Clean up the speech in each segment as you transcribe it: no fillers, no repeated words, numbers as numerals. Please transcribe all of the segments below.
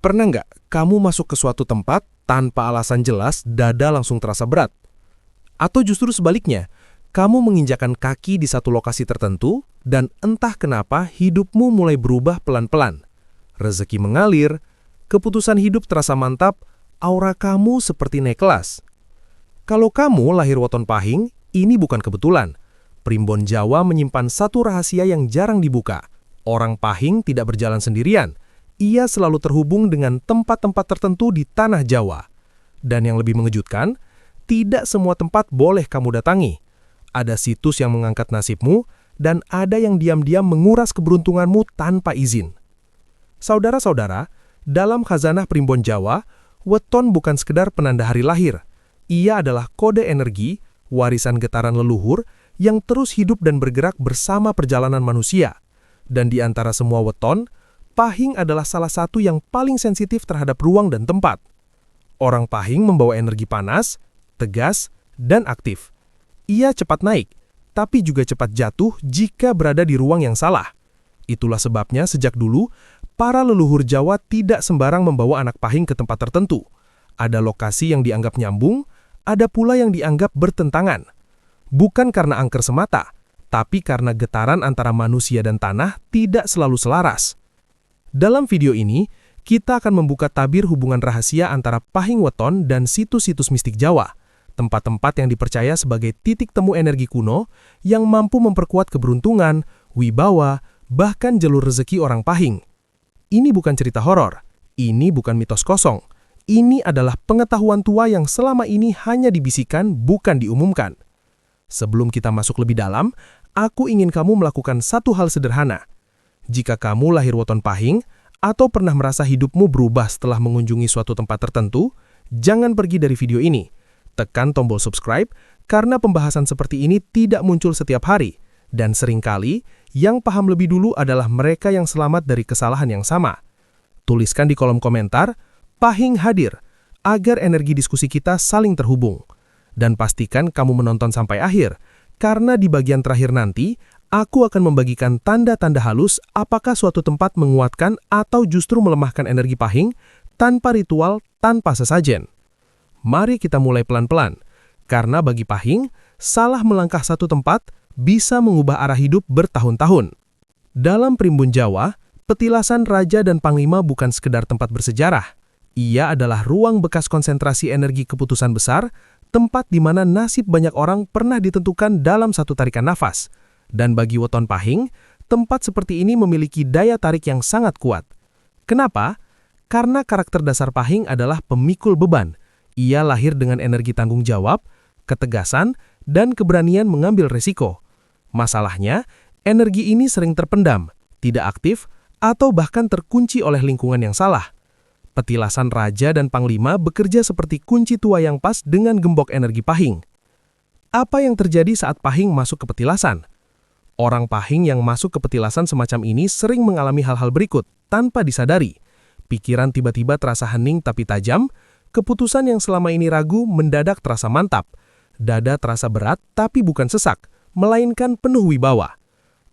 Pernah nggak kamu masuk ke suatu tempat tanpa alasan jelas, dada langsung terasa berat? Atau justru sebaliknya, kamu menginjakan kaki di satu lokasi tertentu dan entah kenapa hidupmu mulai berubah pelan-pelan. Rezeki mengalir, keputusan hidup terasa mantap, aura kamu seperti naik kelas. Kalau kamu lahir weton Pahing, ini bukan kebetulan. Primbon Jawa menyimpan satu rahasia yang jarang dibuka. Orang Pahing tidak berjalan sendirian. Ia selalu terhubung dengan tempat-tempat tertentu di tanah Jawa. Dan yang lebih mengejutkan, tidak semua tempat boleh kamu datangi. Ada situs yang mengangkat nasibmu, dan ada yang diam-diam menguras keberuntunganmu tanpa izin. Saudara-saudara, dalam khazanah Primbon Jawa, weton bukan sekedar penanda hari lahir. Ia adalah kode energi, warisan getaran leluhur, yang terus hidup dan bergerak bersama perjalanan manusia. Dan di antara semua weton, Pahing adalah salah satu yang paling sensitif terhadap ruang dan tempat. Orang Pahing membawa energi panas, tegas, dan aktif. Ia cepat naik, tapi juga cepat jatuh jika berada di ruang yang salah. Itulah sebabnya sejak dulu, para leluhur Jawa tidak sembarang membawa anak Pahing ke tempat tertentu. Ada lokasi yang dianggap nyambung, ada pula yang dianggap bertentangan. Bukan karena angker semata, tapi karena getaran antara manusia dan tanah tidak selalu selaras. Dalam video ini, kita akan membuka tabir hubungan rahasia antara Pahing Weton dan situs-situs mistik Jawa, tempat-tempat yang dipercaya sebagai titik temu energi kuno yang mampu memperkuat keberuntungan, wibawa, bahkan jalur rezeki orang Pahing. Ini bukan cerita horor, ini bukan mitos kosong, ini adalah pengetahuan tua yang selama ini hanya dibisikkan, bukan diumumkan. Sebelum kita masuk lebih dalam, aku ingin kamu melakukan satu hal sederhana. Jika kamu lahir weton Pahing, atau pernah merasa hidupmu berubah setelah mengunjungi suatu tempat tertentu, jangan pergi dari video ini. Tekan tombol subscribe, karena pembahasan seperti ini tidak muncul setiap hari. Dan seringkali, yang paham lebih dulu adalah mereka yang selamat dari kesalahan yang sama. Tuliskan di kolom komentar, Pahing hadir, agar energi diskusi kita saling terhubung. Dan pastikan kamu menonton sampai akhir, karena di bagian terakhir nanti, aku akan membagikan tanda-tanda halus apakah suatu tempat menguatkan atau justru melemahkan energi Pahing tanpa ritual, tanpa sesajen. Mari kita mulai pelan-pelan, karena bagi Pahing, salah melangkah satu tempat bisa mengubah arah hidup bertahun-tahun. Dalam Primbon Jawa, petilasan Raja dan Panglima bukan sekedar tempat bersejarah. Ia adalah ruang bekas konsentrasi energi keputusan besar, tempat di mana nasib banyak orang pernah ditentukan dalam satu tarikan nafas. Dan bagi weton Pahing, tempat seperti ini memiliki daya tarik yang sangat kuat. Kenapa? Karena karakter dasar Pahing adalah pemikul beban. Ia lahir dengan energi tanggung jawab, ketegasan, dan keberanian mengambil resiko. Masalahnya, energi ini sering terpendam, tidak aktif, atau bahkan terkunci oleh lingkungan yang salah. Petilasan Raja dan Panglima bekerja seperti kunci tua yang pas dengan gembok energi Pahing. Apa yang terjadi saat Pahing masuk ke petilasan? Orang Pahing yang masuk ke petilasan semacam ini sering mengalami hal-hal berikut tanpa disadari. Pikiran tiba-tiba terasa hening tapi tajam, keputusan yang selama ini ragu mendadak terasa mantap, dada terasa berat tapi bukan sesak, melainkan penuh wibawa.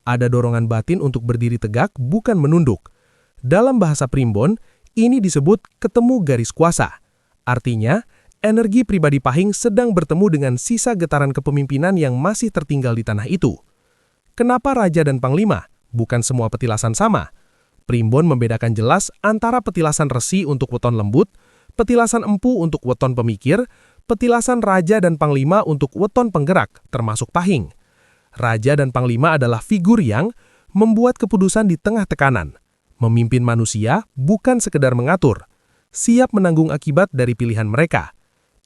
Ada dorongan batin untuk berdiri tegak, bukan menunduk. Dalam bahasa Primbon, ini disebut ketemu garis kuasa. Artinya, energi pribadi Pahing sedang bertemu dengan sisa getaran kepemimpinan yang masih tertinggal di tanah itu. Kenapa Raja dan Panglima? Bukan semua petilasan sama. Primbon membedakan jelas antara petilasan Resi untuk weton lembut, petilasan Empu untuk weton pemikir, petilasan Raja dan Panglima untuk weton penggerak, termasuk Pahing. Raja dan Panglima adalah figur yang membuat keputusan di tengah tekanan. Memimpin manusia bukan sekedar mengatur, siap menanggung akibat dari pilihan mereka.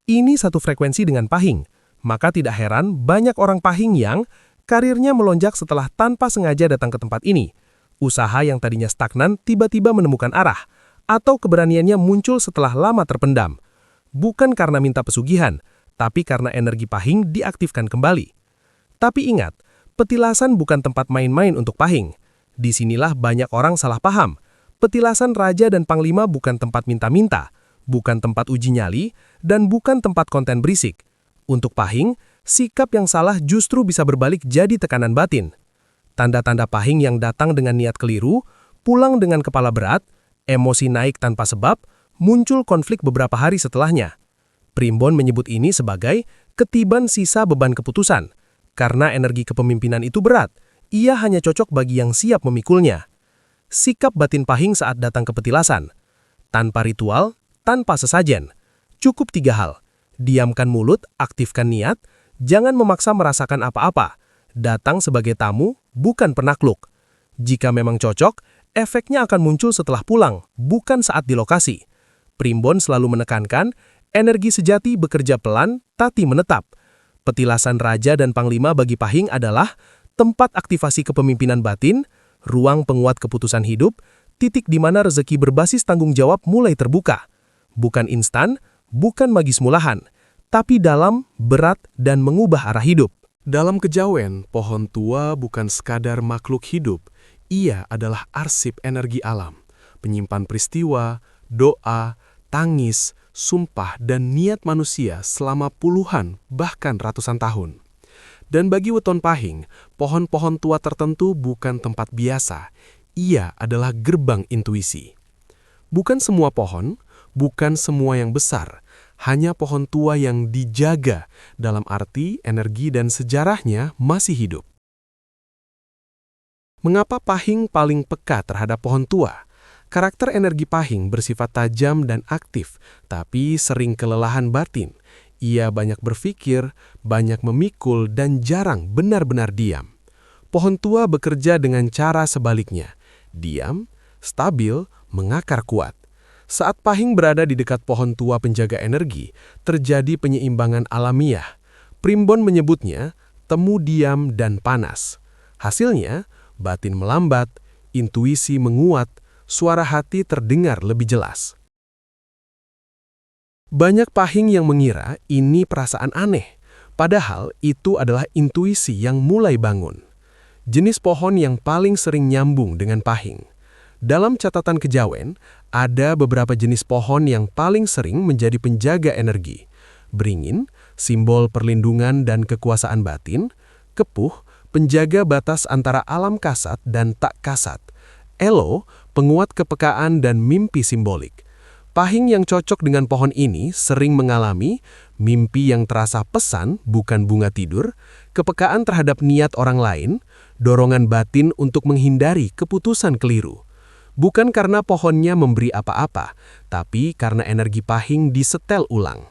Ini satu frekuensi dengan Pahing, maka tidak heran banyak orang Pahing yang karirnya melonjak setelah tanpa sengaja datang ke tempat ini. Usaha yang tadinya stagnan tiba-tiba menemukan arah, atau keberaniannya muncul setelah lama terpendam. Bukan karena minta pesugihan, tapi karena energi Pahing diaktifkan kembali. Tapi ingat, petilasan bukan tempat main-main untuk Pahing. Disinilah banyak orang salah paham. Petilasan Raja dan Panglima bukan tempat minta-minta, bukan tempat uji nyali, dan bukan tempat konten berisik. Untuk Pahing, sikap yang salah justru bisa berbalik jadi tekanan batin. Tanda-tanda Pahing yang datang dengan niat keliru, pulang dengan kepala berat, Emosi naik tanpa sebab, muncul konflik beberapa hari setelahnya. Primbon menyebut ini sebagai ketiban sisa beban keputusan. Karena energi kepemimpinan itu berat, ia hanya cocok bagi yang siap memikulnya. Sikap batin Pahing saat datang ke petilasan. Tanpa ritual, tanpa sesajen. Cukup 3 hal. Diamkan mulut, aktifkan niat, jangan memaksa merasakan apa-apa. Datang sebagai tamu, bukan penakluk. Jika memang cocok, efeknya akan muncul setelah pulang, bukan saat di lokasi. Primbon selalu menekankan, energi sejati bekerja pelan, tapi menetap. Petilasan Raja dan Panglima bagi Pahing adalah tempat aktivasi kepemimpinan batin, ruang penguat keputusan hidup, titik di mana rezeki berbasis tanggung jawab mulai terbuka. Bukan instan, bukan magis mulahan, tapi dalam, berat, dan mengubah arah hidup. Dalam kejawen, pohon tua bukan sekadar makhluk hidup, ia adalah arsip energi alam, penyimpan peristiwa, doa, tangis, sumpah, dan niat manusia selama puluhan, bahkan ratusan tahun. Dan bagi Weton Pahing, pohon-pohon tua tertentu bukan tempat biasa, ia adalah gerbang intuisi. Bukan semua pohon, bukan semua yang besar, hanya pohon tua yang dijaga dalam arti energi dan sejarahnya masih hidup. Mengapa Pahing paling peka terhadap pohon tua? Karakter energi Pahing bersifat tajam dan aktif, tapi sering kelelahan batin. Ia banyak berpikir, banyak memikul, dan jarang benar-benar diam. Pohon tua bekerja dengan cara sebaliknya. Diam, stabil, mengakar kuat. Saat Pahing berada di dekat pohon tua penjaga energi, terjadi penyeimbangan alamiah. Primbon menyebutnya temu diam dan panas. Hasilnya, batin melambat, intuisi menguat, suara hati terdengar lebih jelas. Banyak Pahing yang mengira ini perasaan aneh, padahal itu adalah intuisi yang mulai bangun. Jenis pohon yang paling sering nyambung dengan Pahing. Dalam catatan kejawen, ada beberapa jenis pohon yang paling sering menjadi penjaga energi. Beringin, simbol perlindungan dan kekuasaan batin. Kepuh, penjaga batas antara alam kasat dan tak kasat. Elo, penguat kepekaan dan mimpi simbolik. Pahing yang cocok dengan pohon ini sering mengalami mimpi yang terasa pesan, bukan bunga tidur, kepekaan terhadap niat orang lain, dorongan batin untuk menghindari keputusan keliru. Bukan karena pohonnya memberi apa-apa, tapi karena energi Pahing disetel ulang.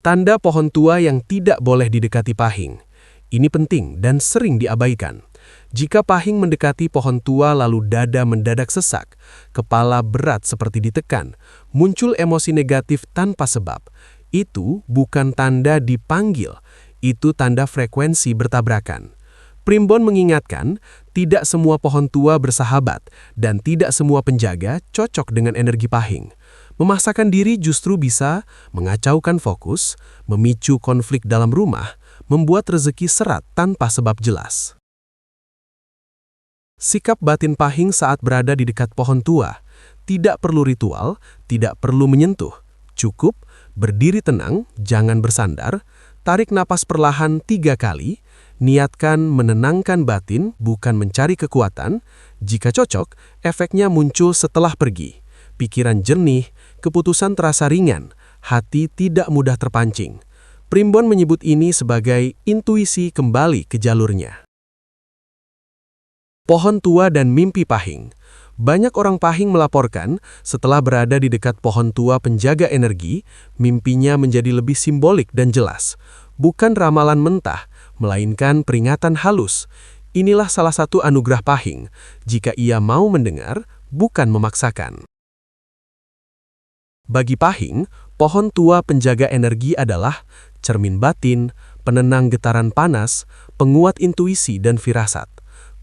Tanda pohon tua yang tidak boleh didekati Pahing. Ini penting dan sering diabaikan. Jika Pahing mendekati pohon tua lalu dada mendadak sesak, kepala berat seperti ditekan, muncul emosi negatif tanpa sebab, itu bukan tanda dipanggil, itu tanda frekuensi bertabrakan. Primbon mengingatkan, tidak semua pohon tua bersahabat dan tidak semua penjaga cocok dengan energi Pahing. Memaksakan diri justru bisa mengacaukan fokus, memicu konflik dalam rumah, membuat rezeki seret tanpa sebab jelas. Sikap batin Pahing saat berada di dekat pohon tua, tidak perlu ritual, tidak perlu menyentuh. Cukup berdiri tenang, jangan bersandar, tarik napas perlahan 3 kali, niatkan menenangkan batin, bukan mencari kekuatan. Jika cocok, efeknya muncul setelah pergi. Pikiran jernih, keputusan terasa ringan, hati tidak mudah terpancing. Primbon menyebut ini sebagai intuisi kembali ke jalurnya. Pohon tua dan mimpi Pahing. Banyak orang Pahing melaporkan setelah berada di dekat pohon tua penjaga energi, mimpinya menjadi lebih simbolik dan jelas. Bukan ramalan mentah, melainkan peringatan halus. Inilah salah satu anugerah Pahing, jika ia mau mendengar, bukan memaksakan. Bagi Pahing, pohon tua penjaga energi adalah cermin batin, penenang getaran panas, penguat intuisi dan firasat.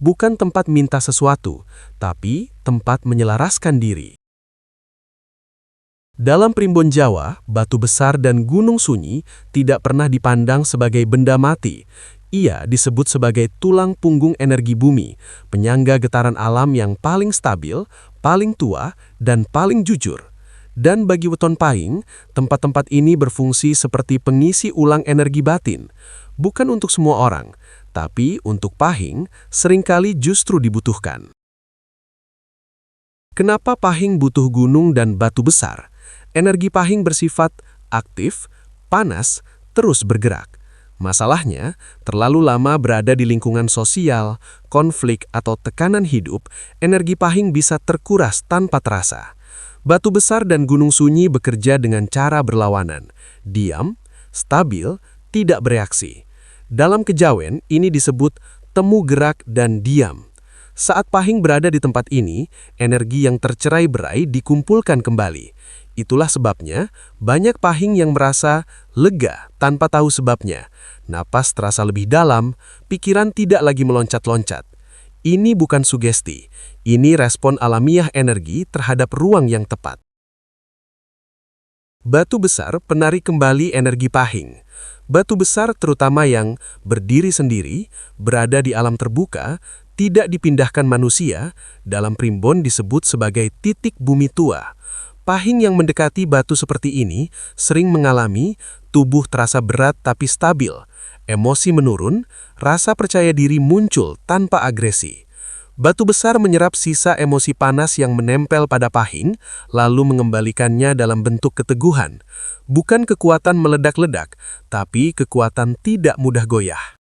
Bukan tempat minta sesuatu, tapi tempat menyelaraskan diri. Dalam primbon Jawa, batu besar dan gunung sunyi tidak pernah dipandang sebagai benda mati. Ia disebut sebagai tulang punggung energi bumi, penyangga getaran alam yang paling stabil, paling tua, dan paling jujur. Dan bagi Weton Pahing, tempat-tempat ini berfungsi seperti pengisi ulang energi batin. Bukan untuk semua orang, tapi untuk Pahing seringkali justru dibutuhkan. Kenapa Pahing butuh gunung dan batu besar? Energi Pahing bersifat aktif, panas, terus bergerak. Masalahnya, terlalu lama berada di lingkungan sosial, konflik, atau tekanan hidup, energi Pahing bisa terkuras tanpa terasa. Batu besar dan gunung sunyi bekerja dengan cara berlawanan, diam, stabil, tidak bereaksi. Dalam kejawen, ini disebut temu gerak dan diam. Saat Pahing berada di tempat ini, energi yang tercerai-berai dikumpulkan kembali. Itulah sebabnya banyak Pahing yang merasa lega tanpa tahu sebabnya. Napas terasa lebih dalam, pikiran tidak lagi meloncat-loncat. Ini bukan sugesti, ini respon alamiah energi terhadap ruang yang tepat. Batu besar penarik kembali energi Pahing. Batu besar terutama yang berdiri sendiri, berada di alam terbuka, tidak dipindahkan manusia, dalam primbon disebut sebagai titik bumi tua. Pahing yang mendekati batu seperti ini sering mengalami tubuh terasa berat tapi stabil, emosi menurun, rasa percaya diri muncul tanpa agresi. Batu besar menyerap sisa emosi panas yang menempel pada Pahing, lalu mengembalikannya dalam bentuk keteguhan. Bukan kekuatan meledak-ledak, tapi kekuatan tidak mudah goyah.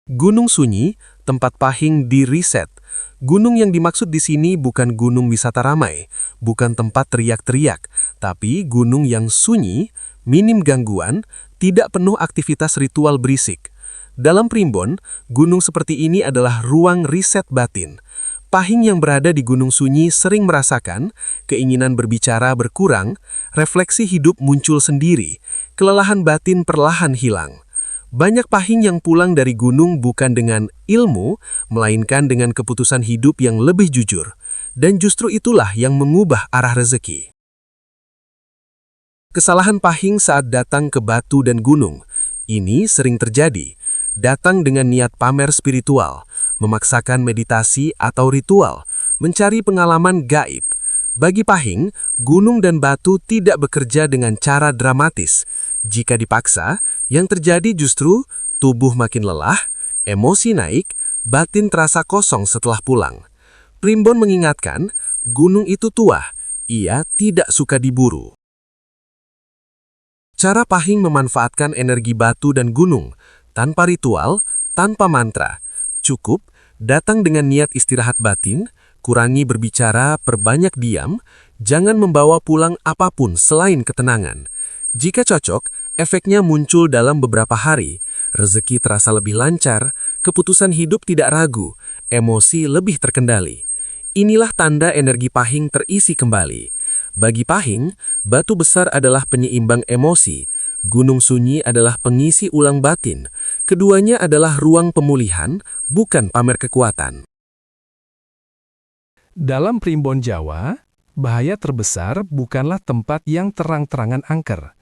Gunung Sunyi, tempat Pahing di-reset. Gunung yang dimaksud di sini bukan gunung wisata ramai, bukan tempat teriak-teriak, tapi gunung yang sunyi, minim gangguan, tidak penuh aktivitas ritual berisik. Dalam primbon, gunung seperti ini adalah ruang riset batin. Pahing yang berada di Gunung Sunyi sering merasakan keinginan berbicara berkurang, refleksi hidup muncul sendiri, kelelahan batin perlahan hilang. Banyak Pahing yang pulang dari gunung bukan dengan ilmu, melainkan dengan keputusan hidup yang lebih jujur. Dan justru itulah yang mengubah arah rezeki. Kesalahan Pahing saat datang ke batu dan gunung. Ini sering terjadi. Datang dengan niat pamer spiritual, memaksakan meditasi atau ritual, mencari pengalaman gaib. Bagi Pahing, gunung dan batu tidak bekerja dengan cara dramatis. Jika dipaksa, yang terjadi justru tubuh makin lelah, emosi naik, batin terasa kosong setelah pulang. Primbon mengingatkan, gunung itu tua, ia tidak suka diburu. Cara Pahing memanfaatkan energi batu dan gunung, tanpa ritual, tanpa mantra. Cukup, datang dengan niat istirahat batin, kurangi berbicara, perbanyak diam, jangan membawa pulang apapun selain ketenangan. Jika cocok, efeknya muncul dalam beberapa hari. Rezeki terasa lebih lancar, keputusan hidup tidak ragu, emosi lebih terkendali. Inilah tanda energi Pahing terisi kembali. Bagi Pahing, batu besar adalah penyeimbang emosi, Gunung Sunyi adalah pengisi ulang batin. Keduanya adalah ruang pemulihan, bukan pamer kekuatan. Dalam primbon Jawa, bahaya terbesar bukanlah tempat yang terang-terangan angker,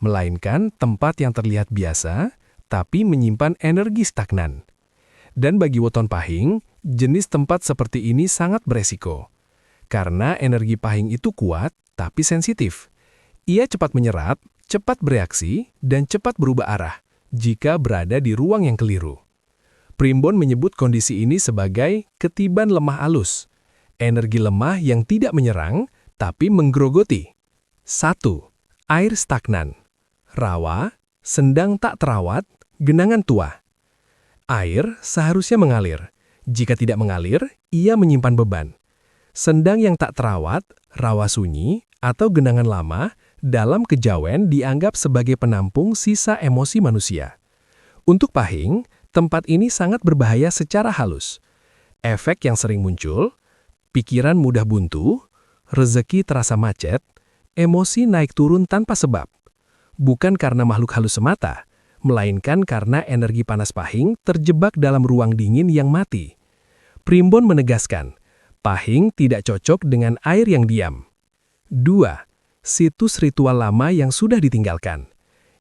melainkan tempat yang terlihat biasa, tapi menyimpan energi stagnan. Dan bagi weton Pahing, jenis tempat seperti ini sangat beresiko. Karena energi Pahing itu kuat, tapi sensitif. Ia cepat menyerap, cepat bereaksi, dan cepat berubah arah jika berada di ruang yang keliru. Primbon menyebut kondisi ini sebagai ketiban lemah alus. Energi lemah yang tidak menyerang, tapi menggerogoti. 1. Air stagnan. Rawa, sendang tak terawat, genangan tua. Air seharusnya mengalir. Jika tidak mengalir, ia menyimpan beban. Sendang yang tak terawat, rawa sunyi, atau genangan lama, dalam kejawen dianggap sebagai penampung sisa emosi manusia. Untuk Pahing, tempat ini sangat berbahaya secara halus. Efek yang sering muncul, pikiran mudah buntu, rezeki terasa macet, emosi naik turun tanpa sebab. Bukan karena makhluk halus semata, melainkan karena energi panas Pahing terjebak dalam ruang dingin yang mati. Primbon menegaskan, Pahing tidak cocok dengan air yang diam. 2. Situs ritual lama yang sudah ditinggalkan.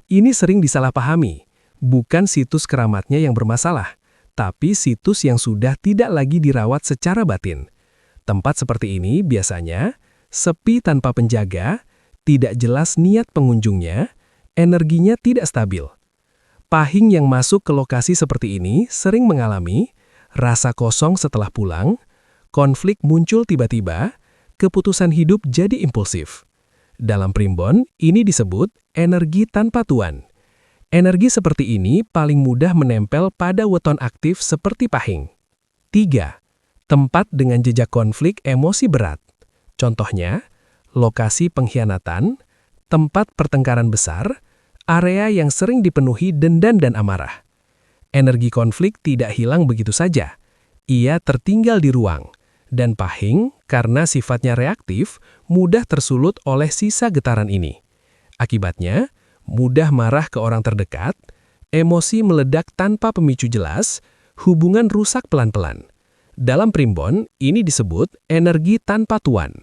Ini sering disalahpahami, bukan situs keramatnya yang bermasalah, tapi situs yang sudah tidak lagi dirawat secara batin. Tempat seperti ini biasanya sepi tanpa penjaga, tidak jelas niat pengunjungnya, energinya tidak stabil. Pahing yang masuk ke lokasi seperti ini sering mengalami rasa kosong setelah pulang, Konflik muncul tiba-tiba, keputusan hidup jadi impulsif. Dalam primbon, ini disebut energi tanpa tuan. Energi seperti ini paling mudah menempel pada weton aktif seperti pahing. 3. Tempat dengan jejak konflik emosi berat. Contohnya, lokasi pengkhianatan, tempat pertengkaran besar, area yang sering dipenuhi dendam dan amarah. Energi konflik tidak hilang begitu saja. Ia tertinggal di ruang, dan pahing, karena sifatnya reaktif, mudah tersulut oleh sisa getaran ini. Akibatnya, mudah marah ke orang terdekat, emosi meledak tanpa pemicu jelas, hubungan rusak pelan-pelan. Dalam primbon, ini disebut energi tanpa tuan.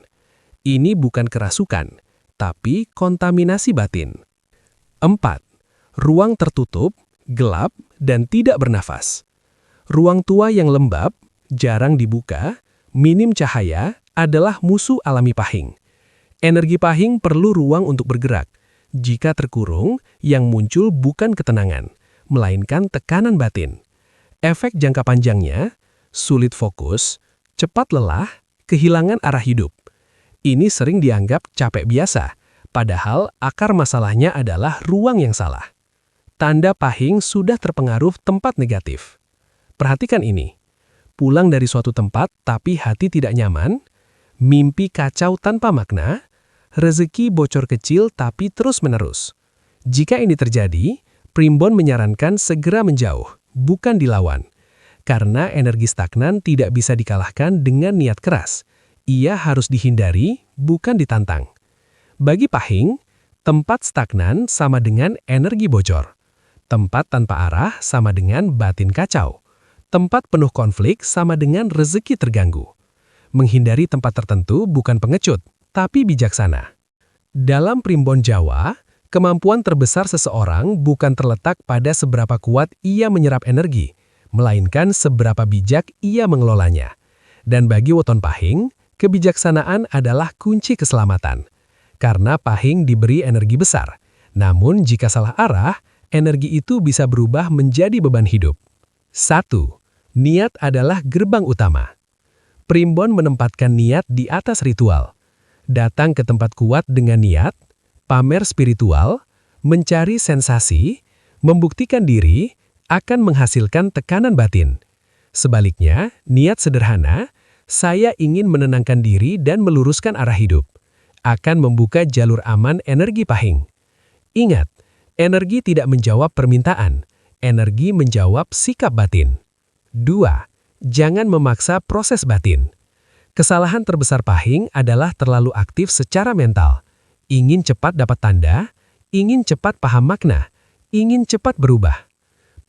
Ini bukan kerasukan, tapi kontaminasi batin. 4. Ruang tertutup, gelap, dan tidak bernafas. Ruang tua yang lembab, jarang dibuka, minim cahaya, adalah musuh alami pahing. Energi pahing perlu ruang untuk bergerak. Jika terkurung, yang muncul bukan ketenangan, melainkan tekanan batin. Efek jangka panjangnya, sulit fokus, cepat lelah, kehilangan arah hidup. Ini sering dianggap capek biasa, padahal akar masalahnya adalah ruang yang salah. Tanda pahing sudah terpengaruh tempat negatif. Perhatikan ini. Pulang dari suatu tempat tapi hati tidak nyaman, mimpi kacau tanpa makna, rezeki bocor kecil tapi terus-menerus. Jika ini terjadi, primbon menyarankan segera menjauh, bukan dilawan. Karena energi stagnan tidak bisa dikalahkan dengan niat keras. Ia harus dihindari, bukan ditantang. Bagi pahing, tempat stagnan sama dengan energi bocor. Tempat tanpa arah sama dengan batin kacau. Tempat penuh konflik sama dengan rezeki terganggu. Menghindari tempat tertentu bukan pengecut, tapi bijaksana. Dalam primbon Jawa, kemampuan terbesar seseorang bukan terletak pada seberapa kuat ia menyerap energi, melainkan seberapa bijak ia mengelolanya. Dan bagi weton pahing, kebijaksanaan adalah kunci keselamatan. Karena pahing diberi energi besar. Namun jika salah arah, energi itu bisa berubah menjadi beban hidup. 1. Niat adalah gerbang utama. Primbon menempatkan niat di atas ritual. Datang ke tempat kuat dengan niat, pamer spiritual, mencari sensasi, membuktikan diri, akan menghasilkan tekanan batin. Sebaliknya, niat sederhana, saya ingin menenangkan diri dan meluruskan arah hidup, akan membuka jalur aman energi pahing. Ingat, energi tidak menjawab permintaan, energi menjawab sikap batin. 2. Jangan memaksa proses batin. Kesalahan terbesar pahing adalah terlalu aktif secara mental. Ingin cepat dapat tanda, ingin cepat paham makna, ingin cepat berubah.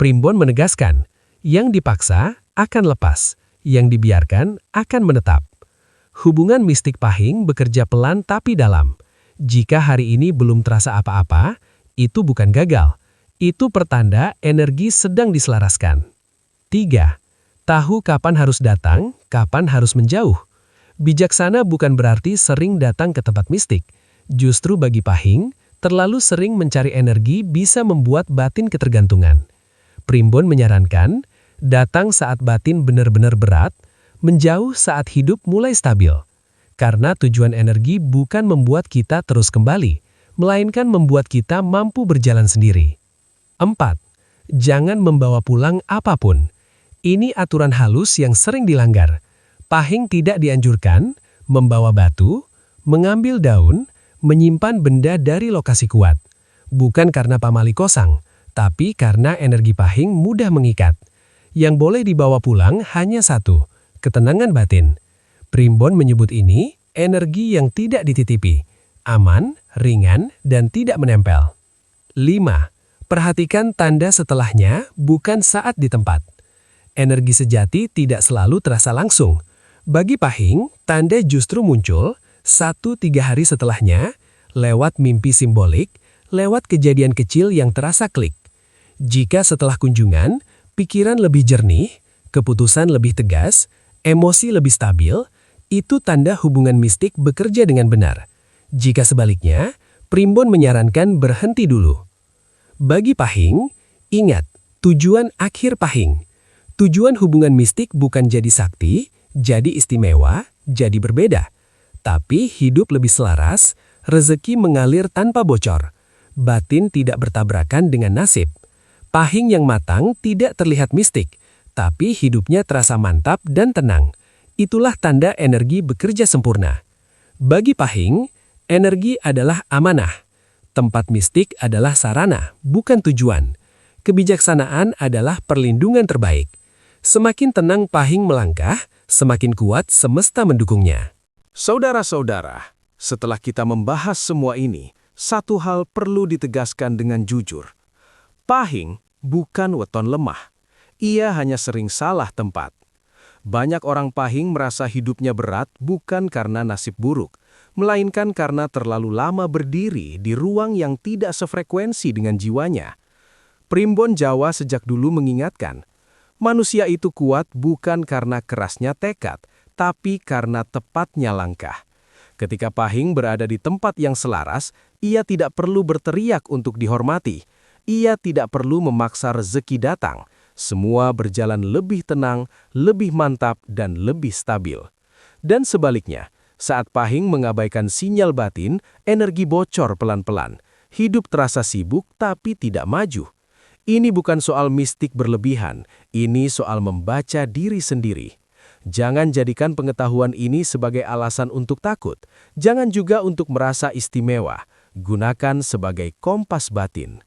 Primbon menegaskan, yang dipaksa akan lepas, yang dibiarkan akan menetap. Hubungan mistik pahing bekerja pelan tapi dalam. Jika hari ini belum terasa apa-apa, itu bukan gagal. Itu pertanda energi sedang diselaraskan. 3. Tahu kapan harus datang, kapan harus menjauh. Bijaksana bukan berarti sering datang ke tempat mistik. Justru bagi pahing, terlalu sering mencari energi bisa membuat batin ketergantungan. Primbon menyarankan, datang saat batin benar-benar berat, menjauh saat hidup mulai stabil. Karena tujuan energi bukan membuat kita terus kembali, melainkan membuat kita mampu berjalan sendiri. 4. Jangan membawa pulang apapun. Ini aturan halus yang sering dilanggar. Pahing tidak dianjurkan membawa batu, mengambil daun, menyimpan benda dari lokasi kuat. Bukan karena pamali kosong, tapi karena energi pahing mudah mengikat. Yang boleh dibawa pulang hanya satu, ketenangan batin. Primbon menyebut ini energi yang tidak dititipi, aman, ringan, dan tidak menempel. 5. Perhatikan tanda setelahnya, bukan saat di tempat. Energi sejati tidak selalu terasa langsung. Bagi pahing, tanda justru muncul 1-3 hari setelahnya, lewat mimpi simbolik, lewat kejadian kecil yang terasa klik. Jika setelah kunjungan, pikiran lebih jernih, keputusan lebih tegas, emosi lebih stabil, itu tanda hubungan mistik bekerja dengan benar. Jika sebaliknya, primbon menyarankan berhenti dulu. Bagi pahing, ingat, tujuan akhir pahing. Tujuan hubungan mistik bukan jadi sakti, Jadi istimewa, jadi berbeda. Tapi hidup lebih selaras, rezeki mengalir tanpa bocor. Batin tidak bertabrakan dengan nasib. Pahing yang matang tidak terlihat mistik, tapi hidupnya terasa mantap dan tenang. Itulah tanda energi bekerja sempurna. Bagi Pahing, energi adalah amanah. Tempat mistik adalah sarana, bukan tujuan. Kebijaksanaan adalah perlindungan terbaik. Semakin tenang Pahing melangkah, semakin kuat semesta mendukungnya. Saudara-saudara, setelah kita membahas semua ini, satu hal perlu ditegaskan dengan jujur. Pahing bukan weton lemah. Ia hanya sering salah tempat. Banyak orang Pahing merasa hidupnya berat bukan karena nasib buruk, melainkan karena terlalu lama berdiri di ruang yang tidak sefrekuensi dengan jiwanya. Primbon Jawa sejak dulu mengingatkan, manusia itu kuat bukan karena kerasnya tekad, tapi karena tepatnya langkah. Ketika Pahing berada di tempat yang selaras, ia tidak perlu berteriak untuk dihormati. Ia tidak perlu memaksa rezeki datang. Semua berjalan lebih tenang, lebih mantap, dan lebih stabil. Dan sebaliknya, saat Pahing mengabaikan sinyal batin, energi bocor pelan-pelan. Hidup terasa sibuk tapi tidak maju. Ini bukan soal mistik berlebihan, ini soal membaca diri sendiri. Jangan jadikan pengetahuan ini sebagai alasan untuk takut. Jangan juga untuk merasa istimewa. Gunakan sebagai kompas batin.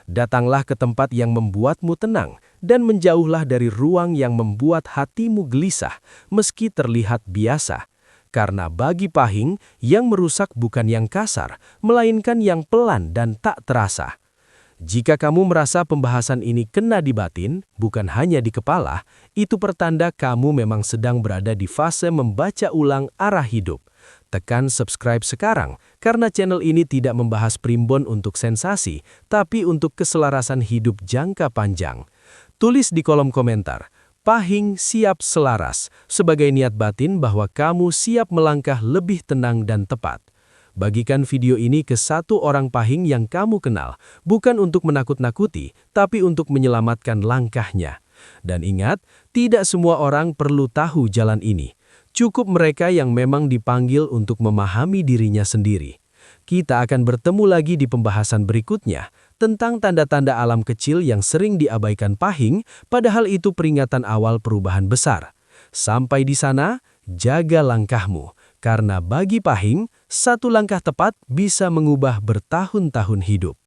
Datanglah ke tempat yang membuatmu tenang, dan menjauhlah dari ruang yang membuat hatimu gelisah, meski terlihat biasa. Karena bagi Pahing, yang merusak bukan yang kasar, melainkan yang pelan dan tak terasa. Jika kamu merasa pembahasan ini kena di batin, bukan hanya di kepala, itu pertanda kamu memang sedang berada di fase membaca ulang arah hidup. Tekan subscribe sekarang, karena channel ini tidak membahas primbon untuk sensasi, tapi untuk keselarasan hidup jangka panjang. Tulis di kolom komentar, Pahing siap selaras, sebagai niat batin bahwa kamu siap melangkah lebih tenang dan tepat. Bagikan video ini ke satu orang Pahing yang kamu kenal, bukan untuk menakut-nakuti, tapi untuk menyelamatkan langkahnya. Dan ingat, tidak semua orang perlu tahu jalan ini. Cukup mereka yang memang dipanggil untuk memahami dirinya sendiri. Kita akan bertemu lagi di pembahasan berikutnya, tentang tanda-tanda alam kecil yang sering diabaikan Pahing, padahal itu peringatan awal perubahan besar. Sampai di sana, jaga langkahmu. Karena bagi Pahing, satu langkah tepat bisa mengubah bertahun-tahun hidup.